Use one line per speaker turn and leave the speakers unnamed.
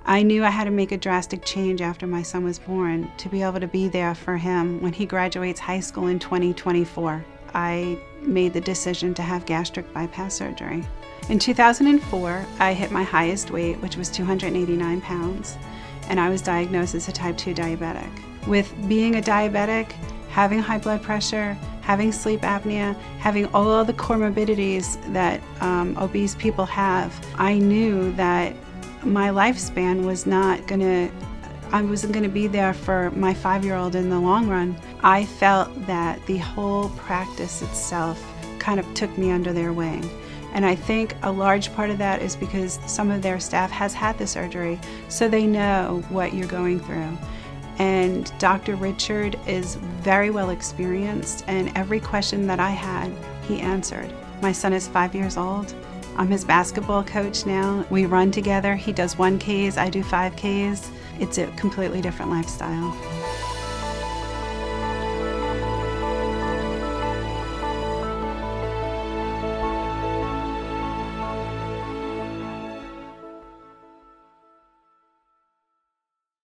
I knew I had to make a drastic change after my son was born to be able to be there for him when he graduates high school in 2024. I made the decision to have gastric bypass surgery. In 2004, I hit my highest weight, which was 289 pounds, and I was diagnosed as a type 2 diabetic. With being a diabetic, having high blood pressure, having sleep apnea, having all of the comorbidities that obese people have, I knew that my lifespan was I wasn't going to be there for my 5-year-old in the long run. I felt that the whole practice itself kind of took me under their wing. And I think a large part of that is because some of their staff has had the surgery, so they know what you're going through. And Dr. Richard is very well experienced, and every question that I had, he answered. My son is 5 years old. I'm his basketball coach now. We run together. He does 1Ks, I do 5Ks. It's a completely different lifestyle.